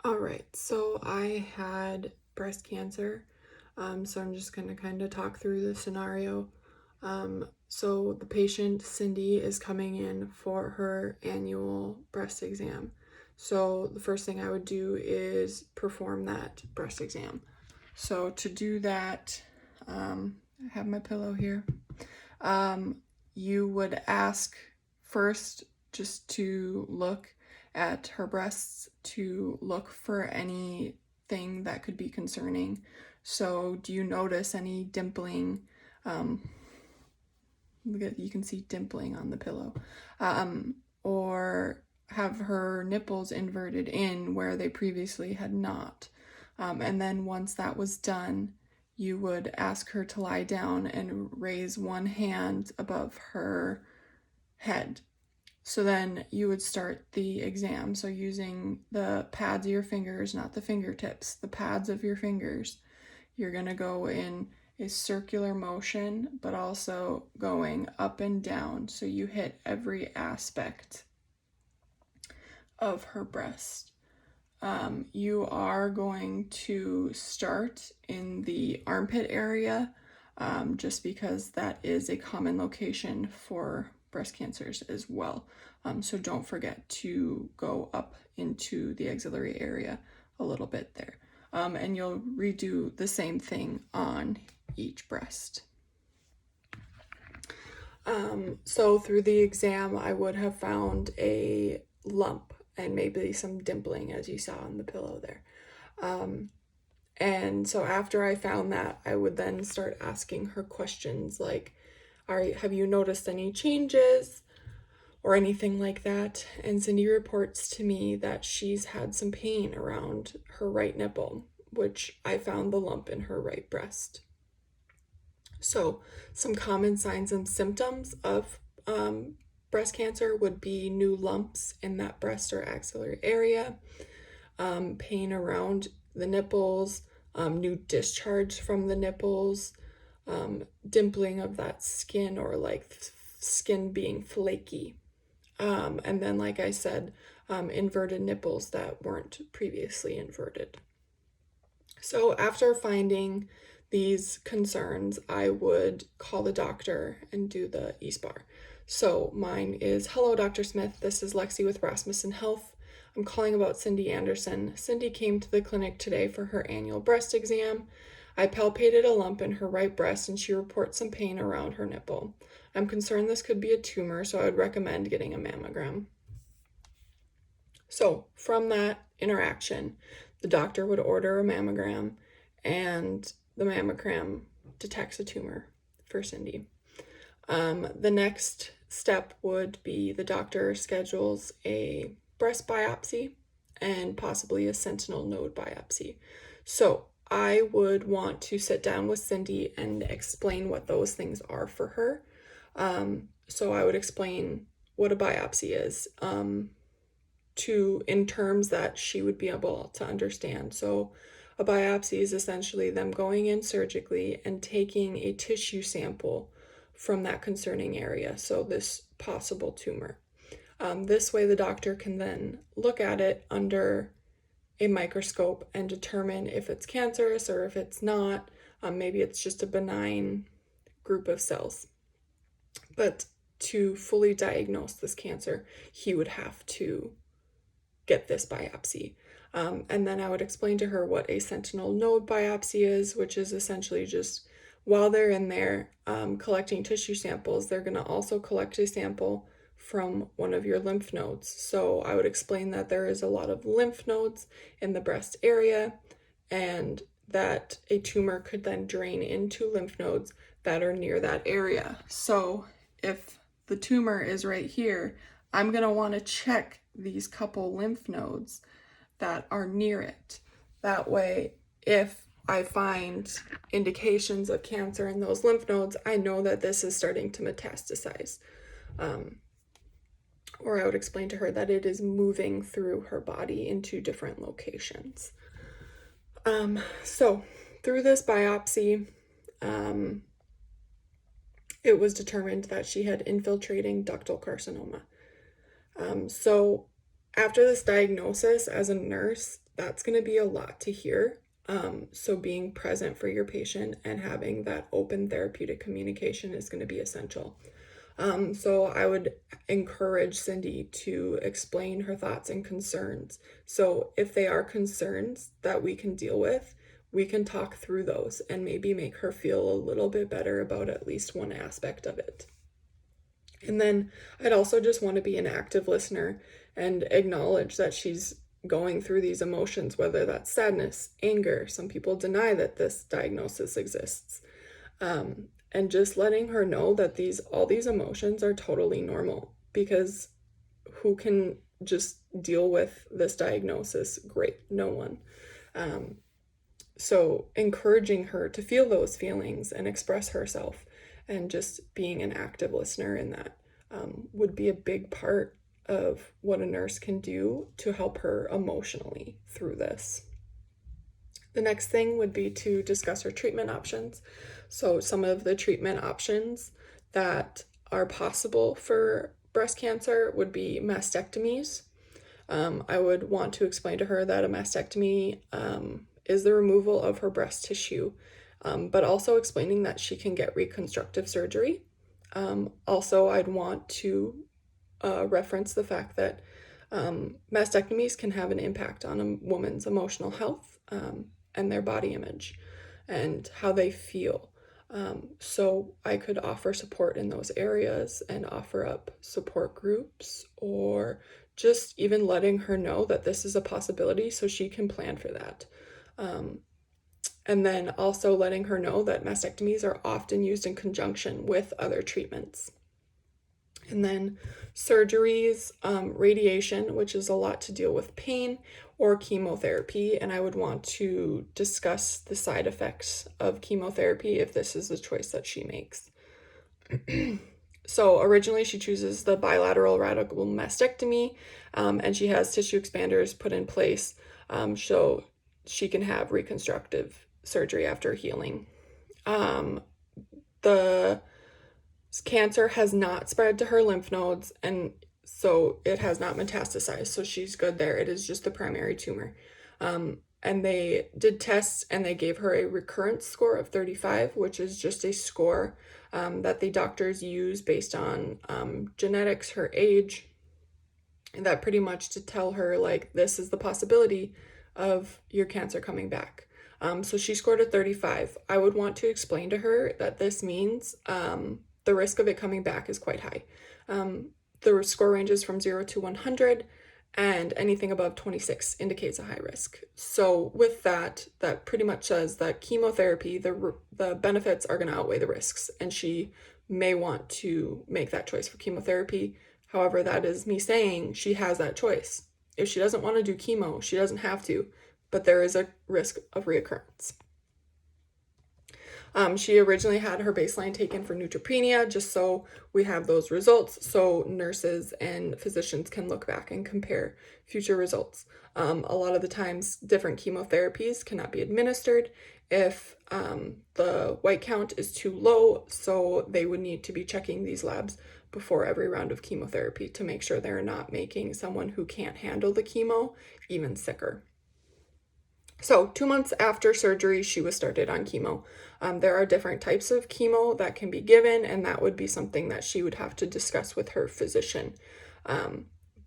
All right, so I had breast cancer. So I'm just going to kind of talk through the scenario. So the patient, Cindy, is coming in for her annual breast exam. So the first thing I would do is perform that breast exam. So to do that, I have my pillow here. You would ask first just to look at her breasts to look for anything that could be concerning. So, do you notice any dimpling? You can see dimpling on the pillow. Or have her nipples inverted in where they previously had not. And then once that was done, you would ask her to lie down and raise one hand above her head. So then you would start the exam. So using the pads of your fingers, not the fingertips, the pads of your fingers, you're going to go in a circular motion, but also going up and down. So you hit every aspect of her breast. You are going to start in the armpit area, just because that is a common location for breast cancers as well. So don't forget to go up into the axillary area a little bit there. And you'll redo the same thing on each breast. So through the exam, I would have found a lump and maybe some dimpling, as you saw on the pillow there. And so after I found that, I would then start asking her questions like, have you noticed any changes or anything like that? And Cindy reports to me that she's had some pain around her right nipple, which I found the lump in her right breast. So some common signs and symptoms of breast cancer would be new lumps in that breast or axillary area, pain around the nipples, new discharge from the nipples, dimpling of that skin or like skin being flaky. And then, like I said, inverted nipples that weren't previously inverted. So after finding these concerns, I would call the doctor and do the e-spar. So mine is, hello, Dr. Smith. This is Lexi with Rasmussen Health. I'm calling about Cindy Anderson. Cindy came to the clinic today for her annual breast exam. I palpated a lump in her right breast and she reports some pain around her nipple. I'm concerned this could be a tumor, so I would recommend getting a mammogram. So from that interaction, the doctor would order a mammogram and the mammogram detects a tumor for Cindy. The next step would be the doctor schedules a breast biopsy and possibly a sentinel node biopsy. So I would want to sit down with Cindy and explain what those things are for her. So I would explain what a biopsy is in terms that she would be able to understand. So a biopsy is essentially them going in surgically and taking a tissue sample from that concerning area, so this possible tumor. This way the doctor can then look at it under a microscope and determine if it's cancerous or if it's not. Maybe it's just a benign group of cells. But to fully diagnose this cancer, he would have to get this biopsy. And then I would explain to her what a sentinel node biopsy is, which is essentially just while they're in there collecting tissue samples, they're going to also collect a sample from one of your lymph nodes. So I would explain that there is a lot of lymph nodes in the breast area and that a tumor could then drain into lymph nodes that are near that area. So if the tumor is right here, I'm going to want to check these couple lymph nodes that are near it. That way, if I find indications of cancer in those lymph nodes, I know that this is starting to metastasize. Or I would explain to her that it is moving through her body into different locations. So through this biopsy, it was determined that she had infiltrating ductal carcinoma. So after this diagnosis, as a nurse, that's going to be a lot to hear. So being present for your patient and having that open therapeutic communication is going to be essential. So I would encourage Cindy to explain her thoughts and concerns. So if they are concerns that we can deal with, we can talk through those and maybe make her feel a little bit better about at least one aspect of it. And then I'd also just want to be an active listener and acknowledge that she's going through these emotions, whether that's sadness, anger. Some people deny that this diagnosis exists. And just letting her know that all these emotions are totally normal, because who can just deal with this diagnosis? Great, no one. So encouraging her to feel those feelings and express herself, and just being an active listener in that would be a big part of what a nurse can do to help her emotionally through this. The next thing would be to discuss her treatment options. So some of the treatment options that are possible for breast cancer would be mastectomies. I would want to explain to her that a mastectomy is the removal of her breast tissue, but also explaining that she can get reconstructive surgery. Also, I'd want to reference the fact that mastectomies can have an impact on a woman's emotional health and their body image and how they feel. So I could offer support in those areas and offer up support groups, or just even letting her know that this is a possibility so she can plan for that. And then also letting her know that mastectomies are often used in conjunction with other treatments. And then surgeries, radiation, which is a lot to deal with pain, or chemotherapy. And I would want to discuss the side effects of chemotherapy if this is the choice that she makes. So originally she chooses the bilateral radical mastectomy, and she has tissue expanders put in place so she can have reconstructive surgery after healing. The cancer has not spread to her lymph nodes, and so it has not metastasized, so she's good there. It is just the primary tumor. And they did tests, and they gave her a recurrence score of 35, which is just a score that the doctors use based on genetics, her age, and that pretty much to tell her, like, this is the possibility of your cancer coming back. So she scored a 35. I would want to explain to her that this means the risk of it coming back is quite high. The score ranges from 0 to 100, and anything above 26 indicates a high risk. So with that pretty much says that chemotherapy, the benefits are going to outweigh the risks, and she may want to make that choice for chemotherapy. However, that is me saying she has that choice. If she doesn't want to do chemo, she doesn't have to, but there is a risk of reoccurrence. She originally had her baseline taken for neutropenia, just so we have those results, so nurses and physicians can look back and compare future results. A lot of the times, different chemotherapies cannot be administered if the white count is too low, so they would need to be checking these labs before every round of chemotherapy to make sure they're not making someone who can't handle the chemo even sicker. So 2 months after surgery, she was started on chemo. There are different types of chemo that can be given, and that would be something that she would have to discuss with her physician.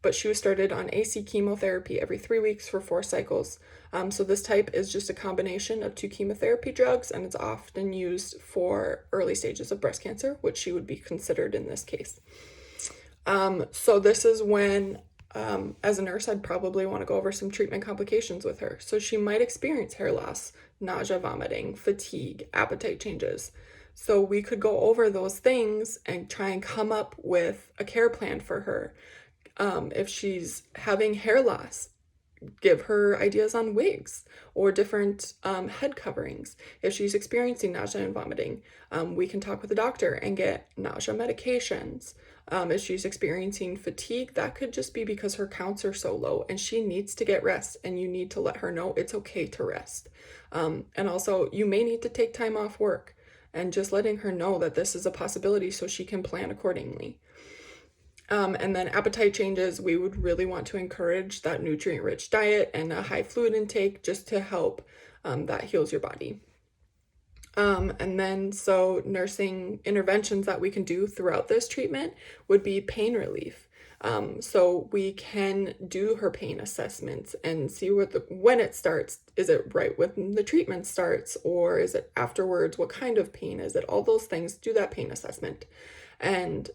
But she was started on AC chemotherapy every 3 weeks for 4 cycles. So this type is just a combination of 2 chemotherapy drugs, and it's often used for early stages of breast cancer, which she would be considered in this case. So this is when as a nurse, I'd probably want to go over some treatment complications with her. So she might experience hair loss, nausea, vomiting, fatigue, appetite changes. So we could go over those things and try and come up with a care plan for her. If she's having hair loss, give her ideas on wigs or different head coverings. If she's experiencing nausea and vomiting, we can talk with the doctor and get nausea medications. If she's experiencing fatigue, that could just be because her counts are so low and she needs to get rest, and you need to let her know it's okay to rest. And also, you may need to take time off work, and just letting her know that this is a possibility so she can plan accordingly. And then appetite changes, we would really want to encourage that nutrient-rich diet and a high fluid intake just to help that heals your body. And then so nursing interventions that we can do throughout this treatment would be pain relief. So we can do her pain assessments and see when it starts. Is it right when the treatment starts, or is it afterwards? What kind of pain is it? All those things, do that pain assessment. And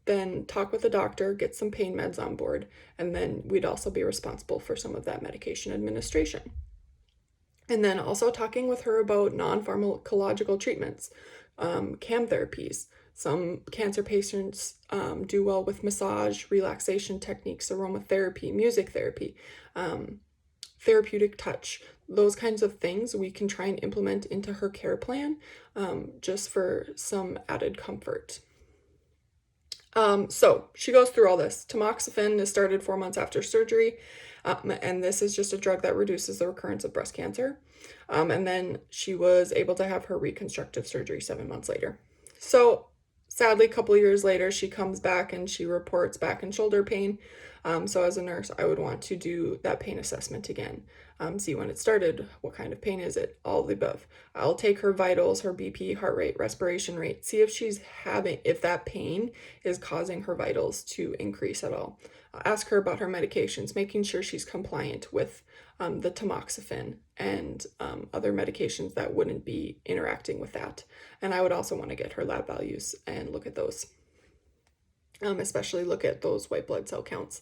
then talk with the doctor, get some pain meds on board, and then we'd also be responsible for some of that medication administration. And then also talking with her about non-pharmacological treatments, CAM therapies. Some cancer patients do well with massage, relaxation techniques, aromatherapy, music therapy, therapeutic touch. Those kinds of things we can try and implement into her care plan just for some added comfort. So she goes through all this. Tamoxifen is started 4 months after surgery, and this is just a drug that reduces the recurrence of breast cancer. And then she was able to have her reconstructive surgery 7 months later. So sadly, a couple years later, she comes back and she reports back and shoulder pain. So as a nurse, I would want to do that pain assessment again. See when it started, what kind of pain is it, all of the above. I'll take her vitals, her BP, heart rate, respiration rate, see if that pain is causing her vitals to increase at all. I'll ask her about her medications, making sure she's compliant with the tamoxifen and other medications that wouldn't be interacting with that. And I would also want to get her lab values and look at those. Especially look at those white blood cell counts.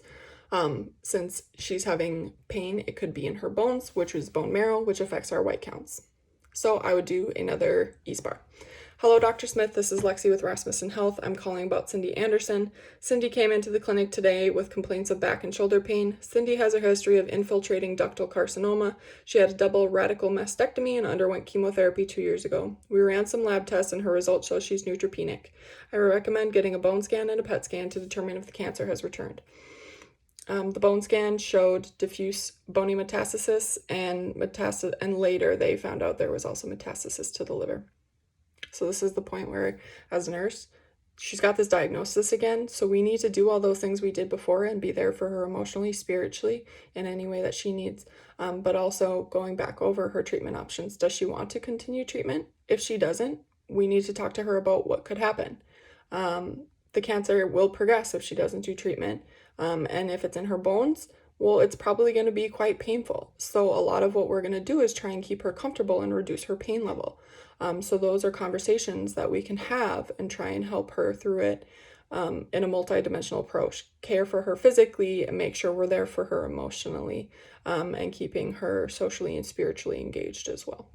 Since she's having pain, it could be in her bones, which is bone marrow, which affects our white counts. So I would do another E-SPAR. Hello, Dr. Smith. This is Lexi with Rasmussen Health. I'm calling about Cindy Anderson. Cindy came into the clinic today with complaints of back and shoulder pain. Cindy has a history of infiltrating ductal carcinoma. She had a double radical mastectomy and underwent chemotherapy 2 years ago. We ran some lab tests and her results show she's neutropenic. I recommend getting a bone scan and a PET scan to determine if the cancer has returned. The bone scan showed diffuse bony metastasis and later they found out there was also metastasis to the liver. So this is the point where, as a nurse, she's got this diagnosis again, so we need to do all those things we did before and be there for her emotionally, spiritually, in any way that she needs, but also going back over her treatment options. Does she want to continue treatment? If she doesn't, we need to talk to her about what could happen. The cancer will progress if she doesn't do treatment, and if it's in her bones, well, it's probably going to be quite painful. So a lot of what we're going to do is try and keep her comfortable and reduce her pain level. So those are conversations that we can have and try and help her through it in a multidimensional approach. Care for her physically and make sure we're there for her emotionally and keeping her socially and spiritually engaged as well.